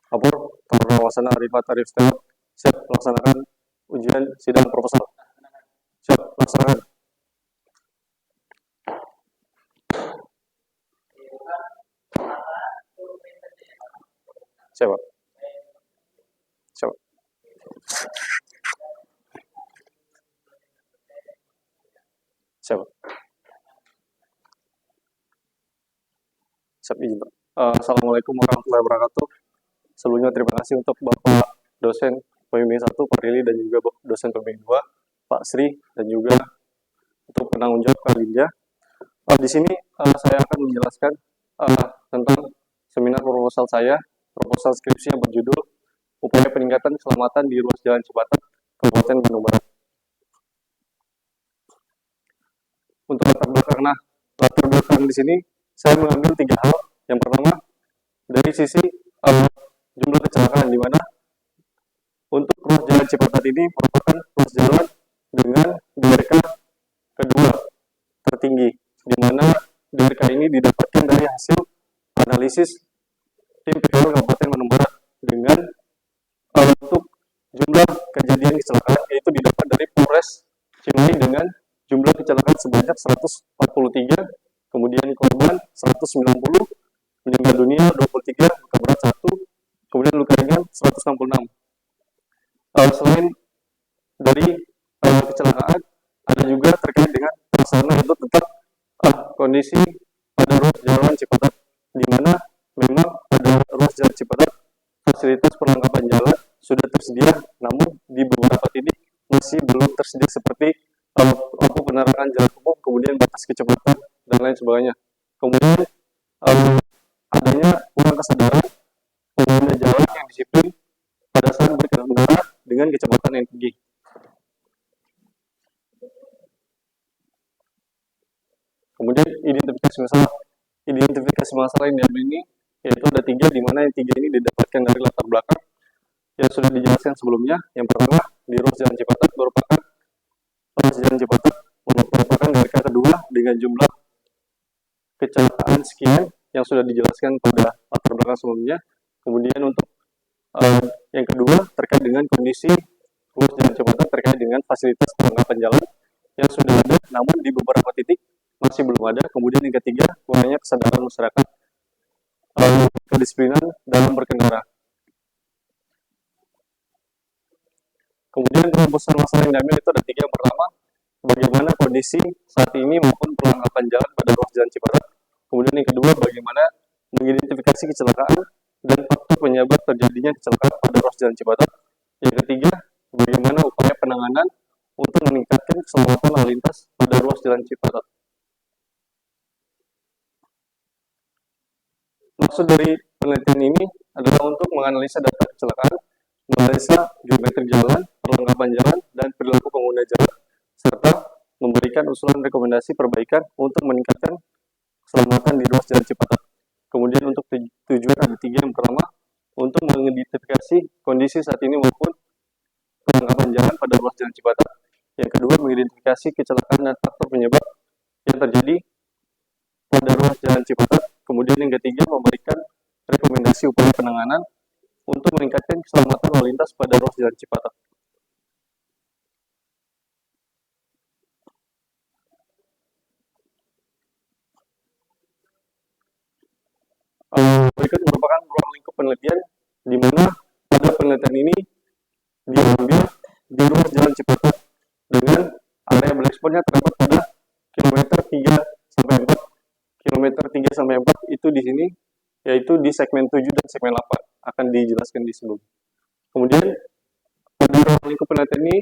Lapor Taruna Wasana Arifat Arif Setiawan. Siap melaksanakan ujian sidang proposal. Siap melaksanakan. Siap, Pak. Siap. Siap. Siap, izin, Pak. Assalamualaikum warahmatullahi wabarakatuh. Sebelumnya terima kasih untuk Bapak dosen pembimbing 1, Pak Rili, dan juga dosen pembimbing 2, Pak Sri, dan juga untuk penanggung jawab Kak Linja. Di sini saya akan menjelaskan tentang seminar proposal saya, proposal skripsi yang berjudul Upaya Peningkatan Keselamatan di Ruas Jalan Cipatat, Kabupaten Bandung Barat. Untuk latar belakang di sini saya mengambil 3 hal. Yang pertama, dari sisi jumlah kecelakaan, di mana untuk ruas jalan Cipatat ini merupakan ruas jalan dengan DRK kedua tertinggi, di mana DRK ini didapatkan dari hasil analisis tim PKL Kabupaten Bandung Barat dengan untuk jumlah kejadian kecelakaan, yaitu didapat dari Polres Cimahi dengan jumlah kecelakaan sebanyak 143, kemudian korban 190, meninggal dunia 23, luka berat 1, kemudian luka ringan 166. Selain dari kecelakaan, ada juga terkait dengan prasarana, itu tetap kondisi pada ruas jalan Cipatat, di mana memang pada ruas jalan Cipatat fasilitas perlengkapan jalan sudah tersedia, namun di beberapa titik masih belum tersedia, seperti lampu penerangan jalan umum, kemudian batas kecepatan, dan lain sebagainya. Kemudian adanya kurang kesadaran pengguna jalan yang disiplin pada saat berkendara dengan kecepatan yang tinggi. Kemudian identifikasi masalah yang diambil ini, yaitu ada 3, di mana yang 3 ini didapatkan dari latar belakang yang sudah dijelaskan sebelumnya. Yang pertama, di ruas jalan Cipatat merupakan DRK kedua dengan jumlah kecelakaan sekian yang sudah dijelaskan pada latar belakang sebelumnya. Kemudian untuk yang kedua terkait dengan kondisi ruas jalan Cipatat terkait dengan fasilitas perlengkapan jalan yang sudah ada, namun di beberapa titik masih belum ada. Kemudian yang ketiga, kurangnya kesadaran masyarakat kedisiplinan dalam berkendara. Kemudian perumusan masalah yang diambil itu ada 3. Yang pertama, bagaimana kondisi saat ini maupun perlengkapan jalan pada ruas jalan Cipatat. Kemudian yang kedua, bagaimana mengidentifikasi kecelakaan dan faktor penyebab terjadinya kecelakaan pada ruas jalan Cipatat. Yang ketiga, bagaimana upaya penanganan untuk meningkatkan keselamatan lalu lintas pada ruas jalan Cipatat. Maksud dari penelitian ini adalah untuk menganalisa data kecelakaan, menganalisa geometri jalan, perlengkapan jalan, dan perilaku pengguna jalan, serta memberikan usulan rekomendasi perbaikan untuk meningkatkan keselamatan di ruas jalan Cipatat. Kemudian untuk tujuan ada 3. Yang pertama, untuk mengidentifikasi kondisi saat ini maupun perlengkapan jalan pada ruas jalan Cipatat. Yang kedua, mengidentifikasi kecelakaan dan faktor penyebab yang terjadi pada ruas jalan Cipatat. Kemudian yang ketiga, memberikan rekomendasi upaya penanganan untuk meningkatkan keselamatan lalu lintas pada ruas jalan Cipatat. Berikut merupakan ruang lingkup penelitian, di mana pada penelitian ini diambil di ruas jalan Cipatat dengan area bereksponnya terdapat pada kilometer 3 sampai 4. Kilometer 3 sampai 4 itu di sini, yaitu di segmen 7 dan segmen 8, akan dijelaskan di sebelum. Kemudian pada ruang lingkup penelitian ini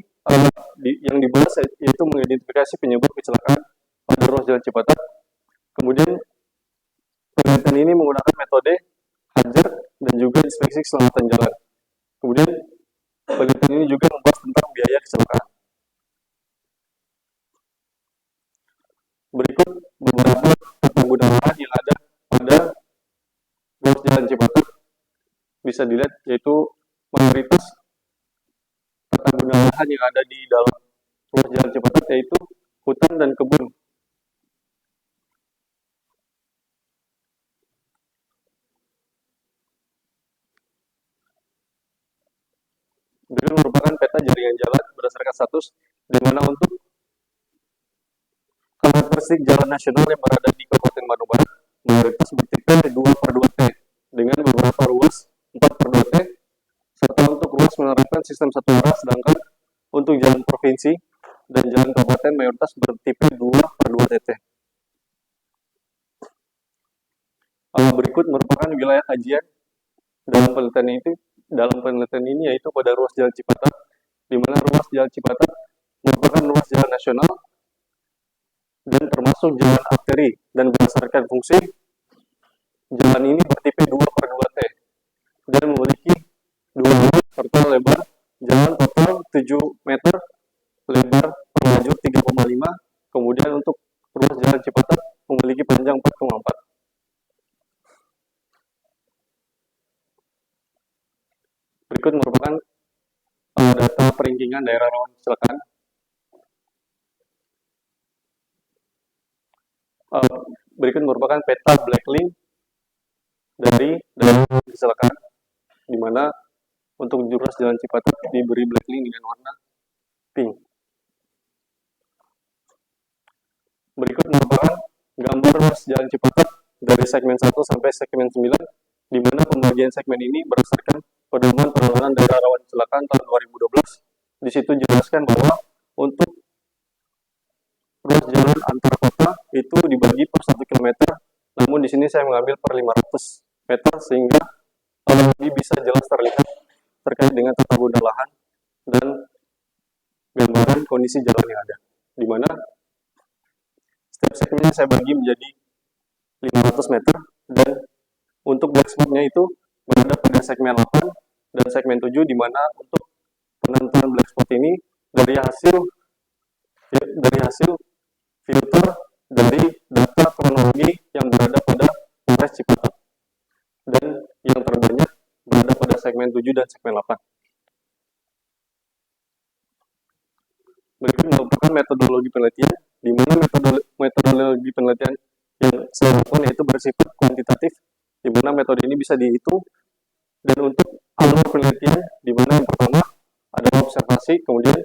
yang dibahas yaitu mengidentifikasi penyebab kecelakaan pada ruas jalan Cipatat. Kemudian penelitian ini menggunakan metode hajar dan juga inspeksi keselamatan jalan. Kemudian penelitian ini juga membahas tentang biaya kecelakaan. Berikut beberapa tata guna lahan yang ada pada ruas jalan Cipatat. Bisa dilihat, yaitu mayoritas tata guna lahan yang ada di dalam ruas jalan Cipatat yaitu hutan dan kebun. Berikut merupakan peta jaringan jalan berdasarkan status, di mana untuk karakteristik jalan nasional yang berada di Kabupaten Bandung Barat mayoritas bertipe 2/2T dengan beberapa ruas 4/2T, serta untuk ruas menerapkan sistem satu arah, sedangkan untuk jalan provinsi dan jalan kabupaten mayoritas bertipe 2/2TT. Berikut merupakan wilayah kajian dalam penelitian ini yaitu pada ruas jalan Cipatat, di mana ruas jalan Cipatat merupakan ruas jalan nasional dan termasuk jalan arteri, dan berdasarkan fungsi jalan ini bertipe 2/2T dan memiliki 2 jalur serta lebar jalan total 7 meter, lebar per lajur 3,5. Kemudian untuk ruas jalan Cipatat memiliki panjang 4,4. Berikut merupakan data peringkingan daerah rawan kecelakaan. Berikut merupakan peta blacklink dari daerah kecelakaan, di mana untuk ruas jalan Cipatat diberi blacklink dengan warna pink. Berikut merupakan gambar ruas jalan Cipatat dari segmen 1 sampai segmen 9, di mana pembagian segmen ini berdasarkan pedoman penanganan daerah rawan kecelakaan tahun 2012. Di situ dijelaskan bahwa untuk ruas jalan antar kota itu dibagi per 1 km, namun di sini saya mengambil per 500 meter sehingga lebih bisa jelas terlihat terkait dengan tata guna lahan dan gambaran kondisi jalan yang ada, di mana setiap segmennya saya bagi menjadi 500 meter, dan untuk black spotnya itu berada pada segmen 8 dan segmen 7, di mana untuk penentuan black spot ini dari hasil filter dari data kronologi yang berada pada Polres Cipatat, dan yang terbanyak berada pada segmen 7 dan segmen 8. Berikut merupakan metodologi penelitian, di mana metodologi penelitian yang saya lakukan yaitu bersifat kuantitatif, di mana metode ini bisa dihitung, dan untuk alur penelitian, di mana yang pertama adalah observasi, kemudian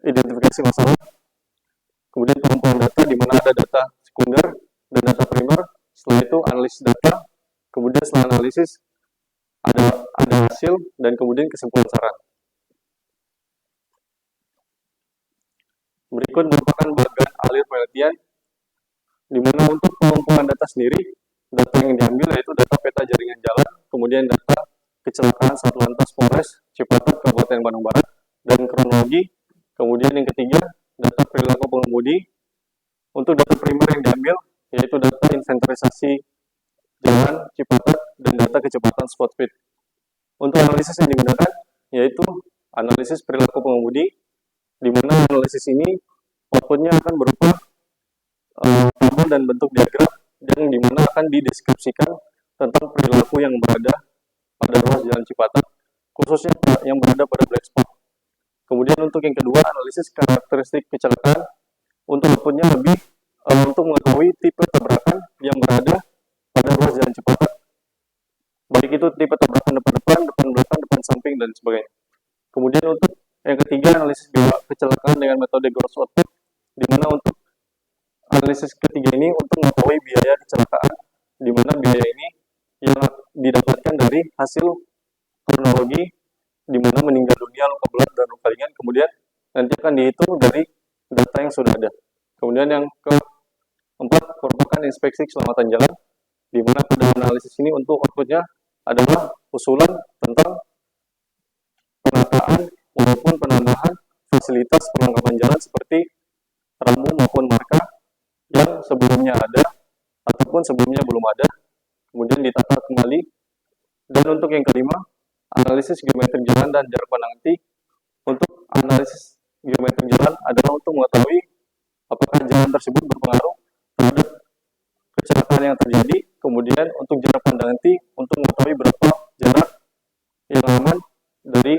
identifikasi masalah, kemudian pengumpulan data, di mana ada data sekunder dan data primer. Setelah itu analisis data, kemudian setelah analisis ada hasil, dan kemudian kesimpulan saran. Berikut merupakan bagian alir penelitian, di mana untuk pengumpulan data sendiri, data yang diambil yaitu data peta jaringan jalan, kemudian data kecelakaan Satlantas Polres Cipatat Kabupaten Bandung Barat, dan kronologi. Kemudian yang ketiga, data perilaku pengemudi. Untuk data primer yang diambil yaitu data inventarisasi jalan Cipatat dan data kecepatan spot speed. Untuk analisis yang digunakan yaitu analisis perilaku pengemudi, di mana analisis ini outputnya akan berupa tabel dan bentuk diagram, yang dimana akan dideskripsikan tentang perilaku yang berada pada ruas jalan Cipatat, khususnya yang berada pada black spot. Kemudian untuk yang kedua, analisis karakteristik kecelakaan. Untuk outputnya lebih untuk mengetahui tipe tabrakan yang berada pada ruas jalan Cipatat, baik itu tipe tabrakan depan-depan, depan belakang, depan samping, dan sebagainya. Kemudian untuk yang ketiga, analisis kecelakaan dengan metode gross output, di mana untuk analisis ketiga ini untuk mengetahui biaya kecelakaan, di mana biaya ini yang didapatkan dari hasil kronologi, di mana meninggal dunia, luka berat, dan luka ringan, kemudian nanti akan dihitung dari data yang sudah ada. Kemudian yang keempat merupakan inspeksi keselamatan jalan, di mana pada analisis ini untuk outputnya adalah usulan tentang penataan maupun penambahan fasilitas perlengkapan jalan seperti rambu maupun marka yang sebelumnya ada ataupun sebelumnya belum ada, kemudian ditata kembali. Dan untuk yang kelima, analisis geometri jalan dan jarak pandang nanti. Untuk analisis geometri jalan adalah untuk mengetahui apakah jalan tersebut berpengaruh terhadap kecelakaan yang terjadi. Kemudian untuk jarak pandang nanti untuk mengetahui berapa jarak yang aman dari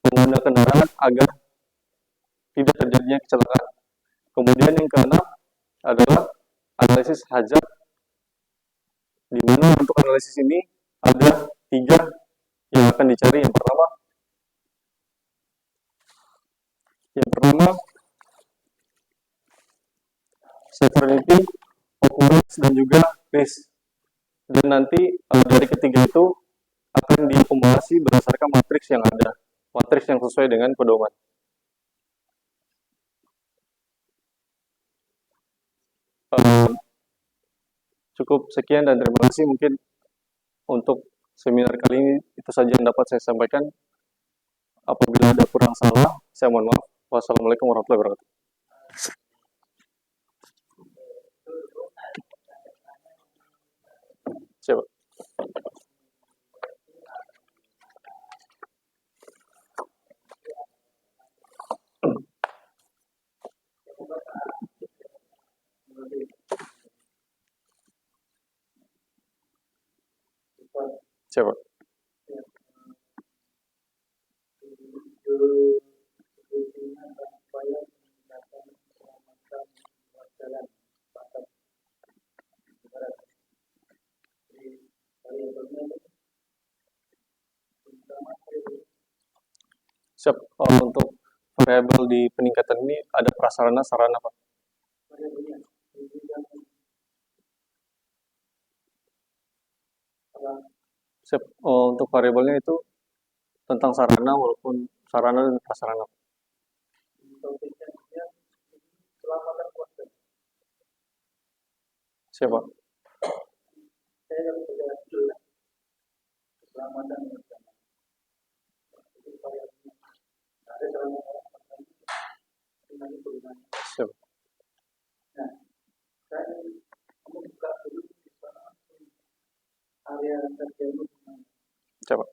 pengguna kendaraan agar tidak terjadinya kecelakaan. Kemudian yang keenam adalah analisis hazard, di mana untuk analisis ini ada 3 yang akan dicari. Yang pertama Yang pertama, severity, occurrence, dan juga risk. Dan nanti dari ketiga itu akan diakumulasi berdasarkan matriks yang ada, matriks yang sesuai dengan pedoman. Cukup sekian dan terima kasih mungkin untuk seminar kali ini. Itu saja yang dapat saya sampaikan. Apabila ada kurang salah, saya mohon maaf. Wassalamualaikum warahmatullahi wabarakatuh. Siapa? Siapa? Siap. Untuk variabel di peningkatan ini ada prasarana sarana, Pak. Siap. Untuk variabelnya itu tentang sarana walaupun sarana dan prasarana. Siapa? Siap. Siapa?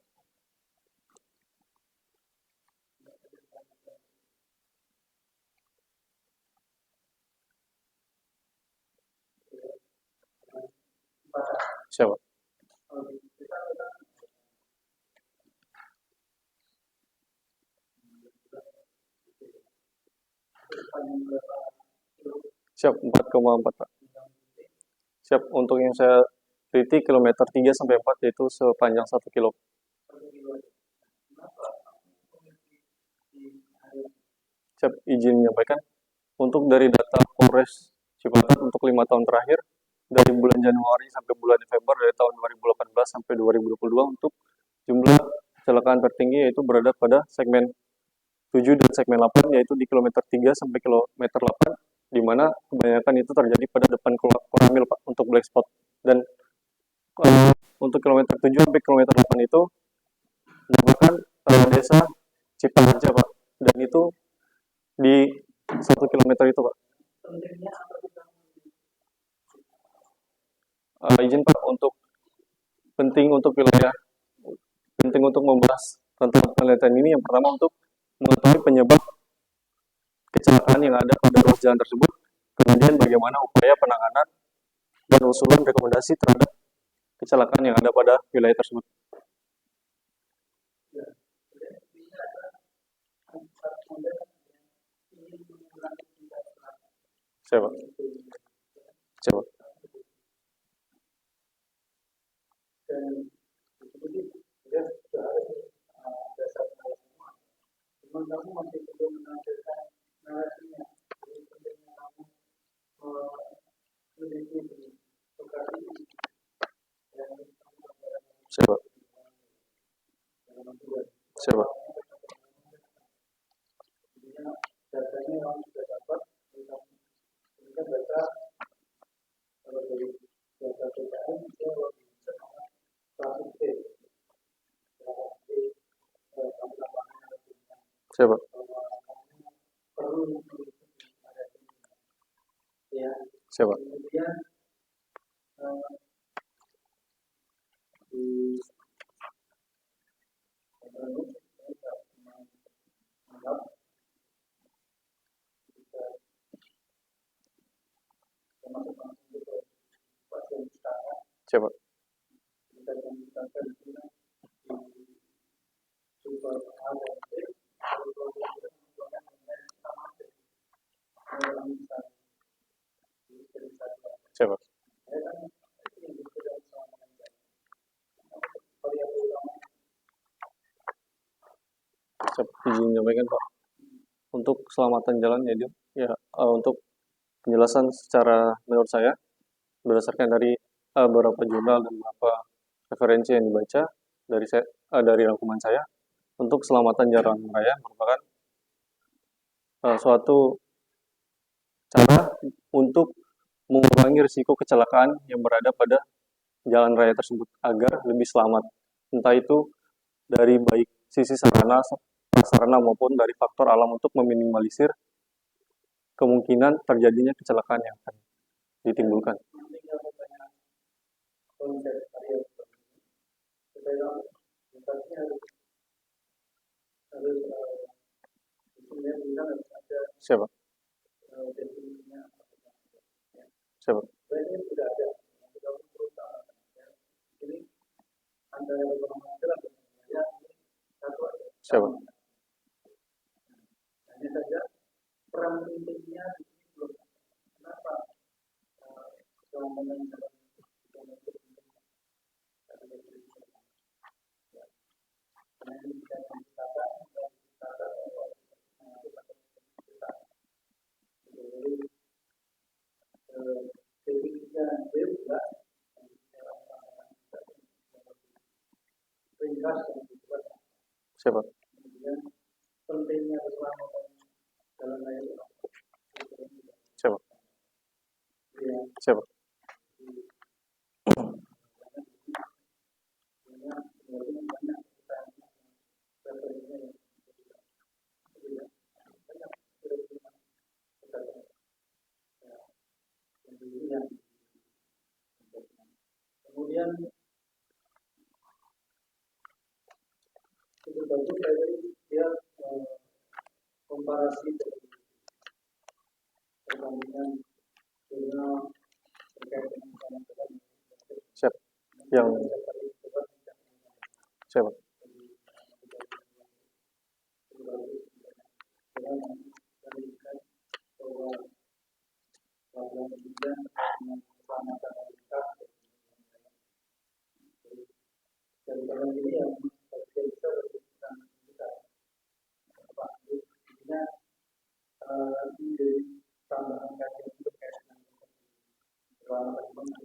Siapa? Siap, 4,4, Pak. Siap, untuk yang saya teliti kilometer 3 sampai 4 yaitu sepanjang 1 kilo. Siap, izin menyampaikan. Untuk dari data Polres Cipatat untuk 5 tahun terakhir, dari bulan Januari sampai bulan Desember dari tahun 2018 sampai 2022 untuk jumlah kecelakaan tertinggi yaitu berada pada segmen 7 dan segmen 8 yaitu di kilometer 3 sampai kilometer 8 di mana kebanyakan itu terjadi pada depan Koramil, Pak, untuk black spot. Dan untuk kilometer 7 sampai kilometer 8 itu merupakan desa Cipaharja, Pak. Dan itu di 1 kilometer itu, Pak. Izin, Pak, untuk penting untuk membahas tentang penelitian ini. Yang pertama untuk mengetahui penyebab kecelakaan yang ada pada ruas jalan tersebut, kemudian bagaimana upaya penanganan dan usulan rekomendasi terhadap kecelakaan yang ada pada wilayah tersebut. Siapa? Siapa? Siapa? Siapa? Siapa? Siapa? Siapa? Siapa? Siap, izin menyampaikan, Pak. untuk keselamatan jalan ya, Dim. Ya, untuk penjelasan secara menurut saya berdasarkan dari beberapa jurnal dan beberapa referensi yang dibaca dari rangkuman saya, untuk keselamatan jalan raya merupakan suatu cara untuk mengurangi risiko kecelakaan yang berada pada jalan raya tersebut agar lebih selamat. Entah itu dari baik sisi sarana maupun dari faktor alam untuk meminimalisir kemungkinan terjadinya kecelakaan yang akan ditimbulkan. Siapa? Siapa? Siapa? Siapa? Siapa? Siapa? Siapa? Yang siapa?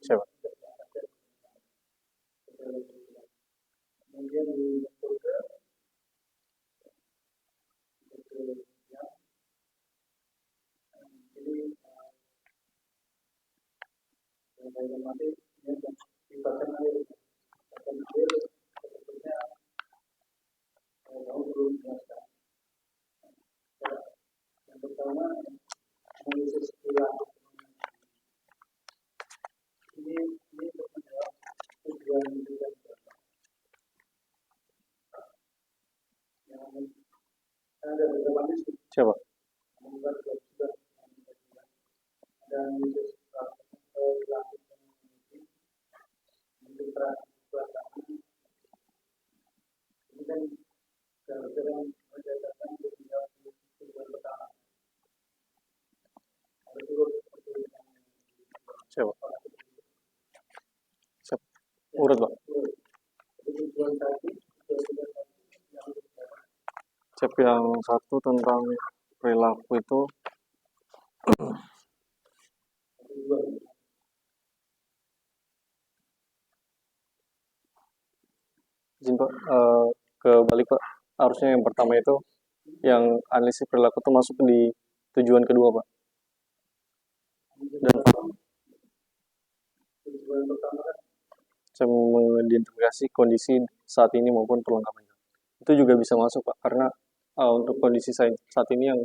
Siapa? Siapa? Siapa? Siapa? Urut, Pak. Cep yang satu tentang perilaku itu izin Pak, ke balik Pak. Harusnya yang pertama itu yang analisis perilaku itu masuk di tujuan kedua Pak. Dan saya mengidentifikasi kondisi saat ini maupun perlengkapannya. Itu juga bisa masuk Pak, karena untuk kondisi saat ini yang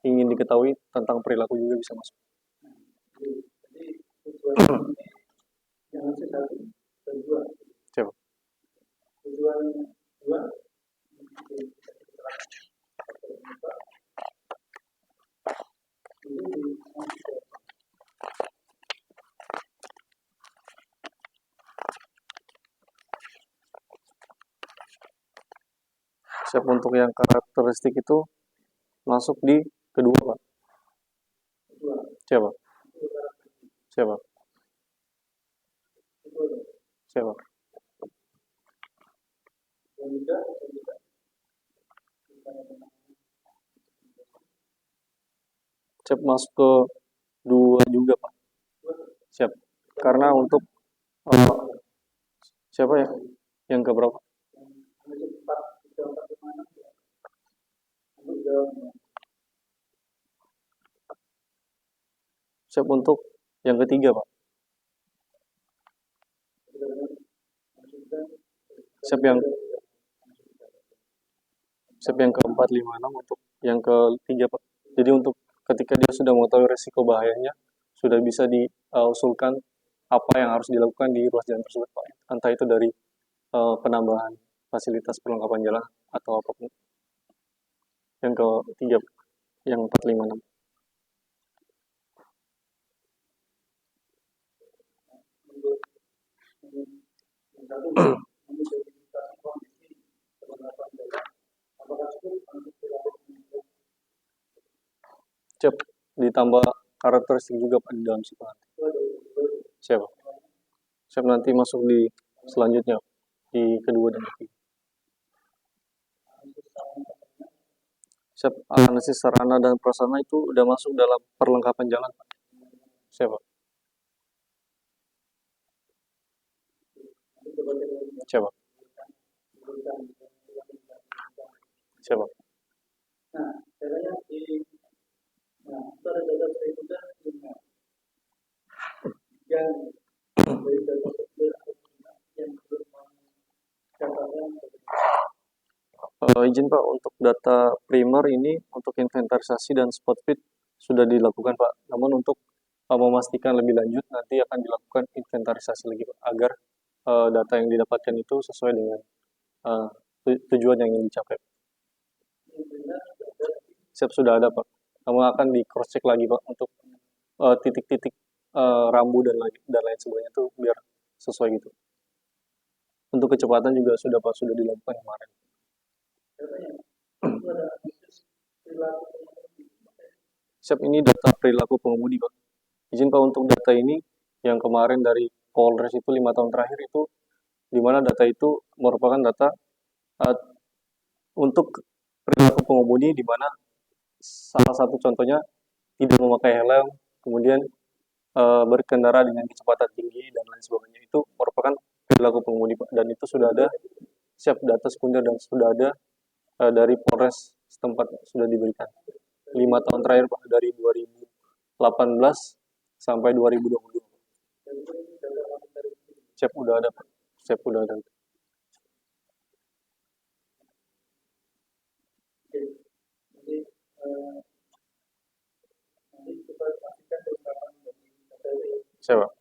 ingin diketahui tentang perilaku juga bisa masuk. Siapa? Siap, untuk yang karakteristik itu masuk di kedua Pak. Siapa? Siapa? Siapa? Siap masuk ke 2 juga, Pak. Siap. Karena untuk eh, siapa ya? Yang ke berapa? Siap untuk yang ketiga, Pak. Siap yang keempat, 5, 6 untuk yang ketiga, Pak. Jadi untuk ketika dia sudah mengetahui resiko bahayanya, sudah bisa diusulkan apa yang harus dilakukan di ruas jalan tersebut, Pak. Entah itu dari penambahan fasilitas perlengkapan jalan atau apapun. Yang ketiga, yang 4, 5, 6. Siap. Ditambah karakteristik juga, Pak, di dalam situ nanti. Siap. Siap, nanti masuk di selanjutnya, di kedua dan ketiga. Siap. Analisis sarana dan prasarana itu udah masuk dalam perlengkapan jalan, Pak. Siap, Pak. Siap, Pak. Siap, Pak. Izin, Pak, untuk data primer ini untuk inventarisasi dan spot fit sudah dilakukan, Pak. Namun untuk memastikan lebih lanjut nanti akan dilakukan inventarisasi lagi, Pak, agar data yang didapatkan itu sesuai dengan tujuan yang ingin dicapai. Siap, sudah ada, Pak. Namun akan di cross check lagi, Pak, untuk titik-titik rambu dan lain sebagainya itu biar sesuai gitu. Untuk kecepatan juga sudah, Pak, sudah dilakukan kemarin. Siap, ini data perilaku pengemudi, Pak. Izin, Pak, untuk data ini yang kemarin dari Polres itu 5 tahun terakhir itu, di mana data itu merupakan data untuk perilaku pengemudi, di mana salah satu contohnya tidak memakai helm, kemudian berkendara dengan kecepatan tinggi dan lain sebagainya, itu merupakan perilaku pengemudi, Pak. Dan itu sudah ada siap data sekunder dan sudah ada dari Polres setempat sudah diberikan 5 tahun terakhir, Pak, dari 2018 sampai 2022. Siap, udah ada, Pak. Siap, udah ada. Siap, Pak.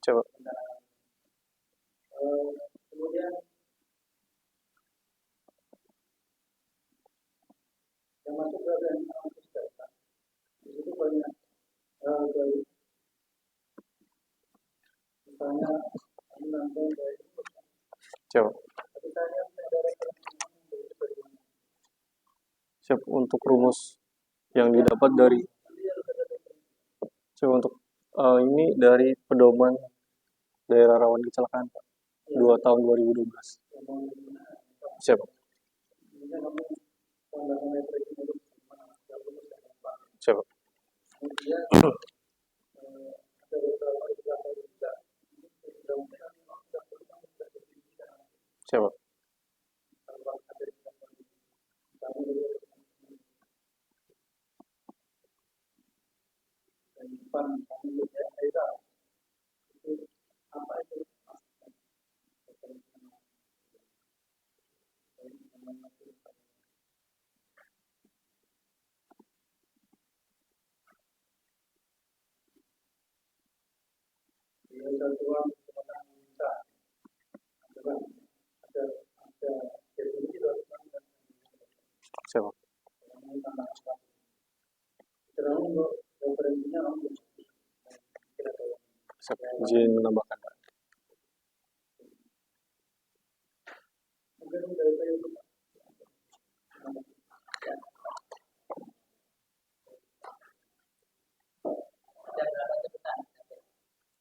Siap, Pak. Siap, Pak. Siap, untuk rumus yang didapat dari siap untuk ini dari pedoman daerah rawan kecelakaan, Pak, 2 tahun 2012. Siap, Pak. Siap, Pak. Siap, Pak. Siap, Pak. Siap, izin menambahkan, Pak.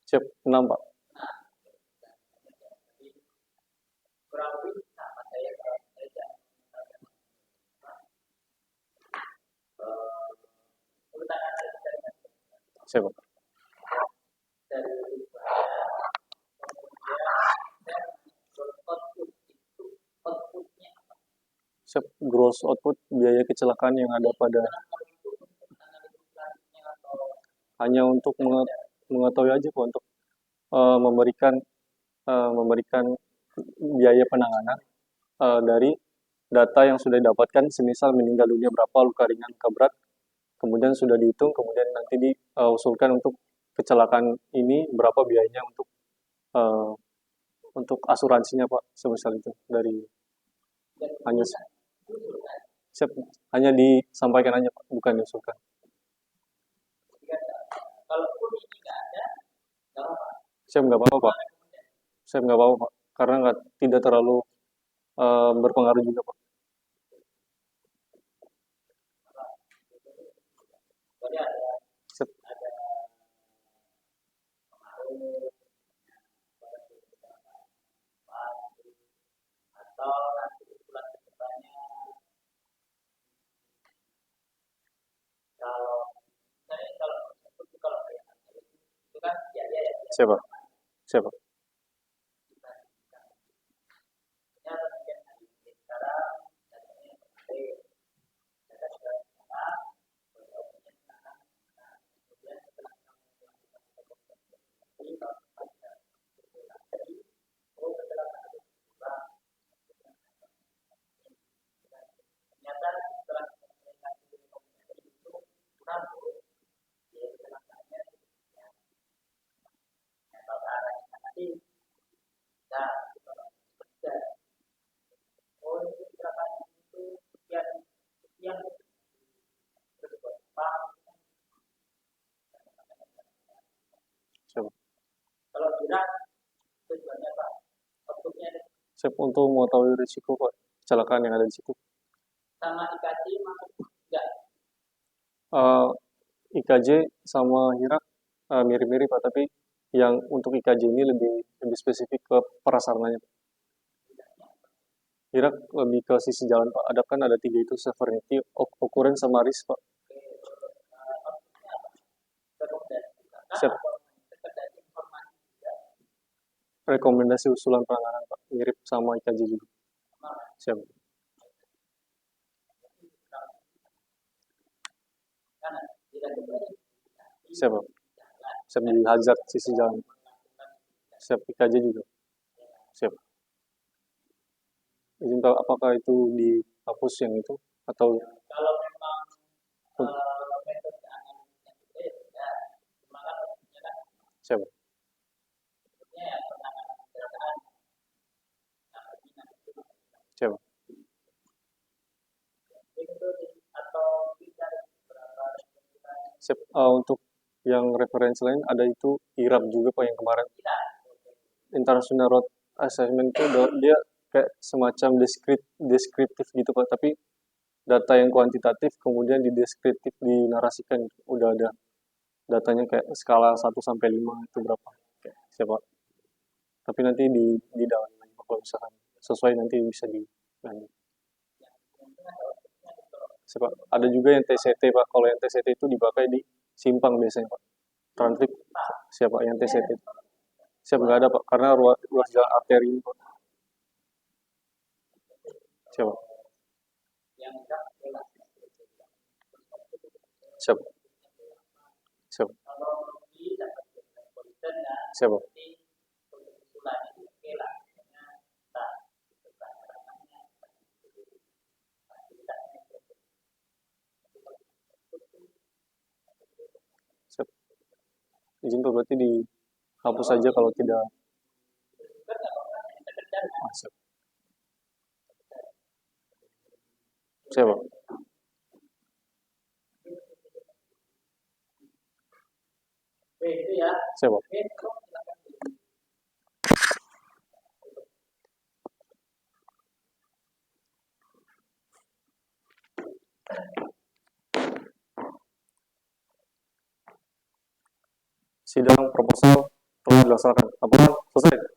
Siap, 6, Pak. Siapa? Siap, gross output biaya kecelakaan yang ada pada hanya untuk mengetahui aja kok, untuk memberikan memberikan biaya penanganan dari data yang sudah didapatkan, semisal meninggal dunia berapa, luka ringan, luka berat, kemudian sudah dihitung, kemudian nanti diusulkan untuk kecelakaan ini berapa biayanya untuk asuransinya Pak, semisal itu dari hanya siap, hanya disampaikan aja Pak, bukan diusulkan. Siap, nggak apa-apa Pak. Siap, nggak apa-apa Pak, karena tidak terlalu berpengaruh juga Pak. Siap. Siapa? Siapa? Siapa? Siap, untuk mengetahui risiko Pak, kecelakaan yang ada di situ. Sama IKJ masuk enggak? IKJ sama HIRAK mirip-mirip Pak, tapi yang untuk IKJ ini lebih spesifik ke prasarananya. HIRAK lebih ke sisi jalan Pak. Ada kan ada 3 itu, severity, occurrence sama risk Pak. Siap. Rekomendasi usulan penanganan Pak, mirip sama IKJ juga. Siap. Siap Pak. Siap, di hazard sisi jalan. Siap, IKJ juga. Siap. Izin tahu apakah itu dihapus yang itu atau Kalau memang metode analisisnya beda, maka tentunya kan siap. ya penanganan kecelakaan Siap. atau tidak berapa Siap. Untuk yang referensi lain ada itu IRAP juga Pak, yang kemarin International Road Assessment itu dia kayak semacam deskriptif gitu Pak, tapi data yang kuantitatif kemudian dideskriptif, dinarasikan, udah ada datanya kayak skala 1 sampai 5 itu berapa. Oke, siap Pak. Tapi nanti di dalam lagi Pak, kalau misalkan sesuai nanti bisa diganti. Siap Pak. Ada juga yang TCT Pak, kalau yang TCT itu dipakai di simpang biasanya Pak. Transit siap Pak, yang TCT. Siap, nggak ada Pak, karena ruas jalan arteri ini Pak. Siap Pak. Siap. Siap. Siap Pak. Siap. Izin Pak, berarti dihapus saja kalau tidak. Siap. Siap Pak. Siap Pak. Sidang proposal telah dilaksanakan. Apakah selesai?